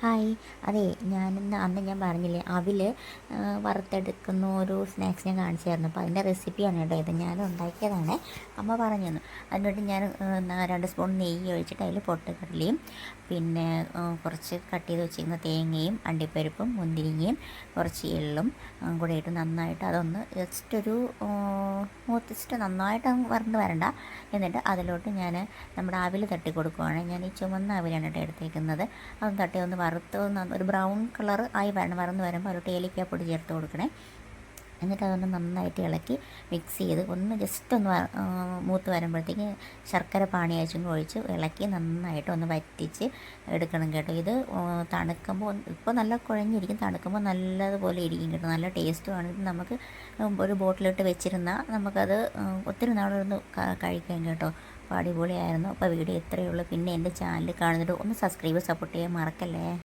Hi. അതെ, അന്ന് ഞാൻ പറഞ്ഞില്ലേ അവിൽ വറുത്തെടുക്കുന്ന ഒരു സ്നാക്സ് ഞാൻ കാണിച്ചായിരുന്നു. അപ്പോൾ അതിൻ്റെ റെസിപ്പിയാണ് കേട്ടോ ഇത്. ഞാൻ ഉണ്ടാക്കിയതാണ്, അമ്മ പറഞ്ഞു തന്നു. അതിനുവേണ്ടി ഞാൻ 2 സ്പൂൺ നെയ്യ് ഒഴിച്ചിട്ട് അതിൽ പൊട്ടുകടലയും പിന്നെ കുറച്ച് കട്ട് ചെയ്ത് വെച്ചിരുന്ന തേങ്ങയും അണ്ടിപ്പരിപ്പും മുന്തിരിങ്ങയും കുറച്ച് എള്ളും കൂടെ ഇട്ട് നന്നായിട്ട് അതൊന്ന് ജസ്റ്റ് നന്നായിട്ട് വരണ്ട് വരണ്ട. എന്നിട്ട് അതിലോട്ട് ഞാൻ നമ്മുടെ അവിൽ തട്ടി കൊടുക്കുവാണ്. ഞാൻ ഈ ചുമന്ന അവിലാണ് കേട്ടോ എടുത്തേക്കുന്നത്. അതൊന്ന് തട്ടി ഒന്ന് വറുത്ത് ഒരു ബ്രൗൺ കളർ ആയി വരണം. വറന്ന് വരുമ്പോൾ അതിലോട്ട് ഏലക്കാപ്പൊടി ചേർത്ത് കൊടുക്കണേ. എന്നിട്ട് അതൊന്ന് നന്നായിട്ട് ഇളക്കി മിക്സ് ചെയ്ത് ഒന്ന് ജസ്റ്റ് ഒന്ന് മൂത്ത് വരുമ്പോഴത്തേക്ക് ശർക്കര പാനി അയച്ചും ഒഴിച്ച് ഇളക്കി നന്നായിട്ട് ഒന്ന് വറ്റിച്ച് എടുക്കണം കേട്ടോ. ഇത് തണുക്കുമ്പോൾ ഇപ്പോൾ നല്ല കുഴഞ്ഞിരിക്കും, തണുക്കുമ്പോൾ നല്ലതുപോലെ ഇരിക്കും കേട്ടോ. നല്ല ടേസ്റ്റുമാണ്. ഇത് നമുക്ക് ഒരു ബോട്ടിലിട്ട് വെച്ചിരുന്നാൽ നമുക്കത് ഒത്തിരി നാളൊന്ന് കഴിക്കാം കേട്ടോ. അപ്പോൾ അടിപൊളിയായിരുന്നു. അപ്പോൾ വീഡിയോ ഇത്രയേ ഉള്ളൂ. പിന്നെ എൻ്റെ ചാനൽ കാണുന്നിട്ട് ഒന്ന് സബ്സ്ക്രൈബ് സപ്പോർട്ട് ചെയ്യാൻ മറക്കല്ലേ.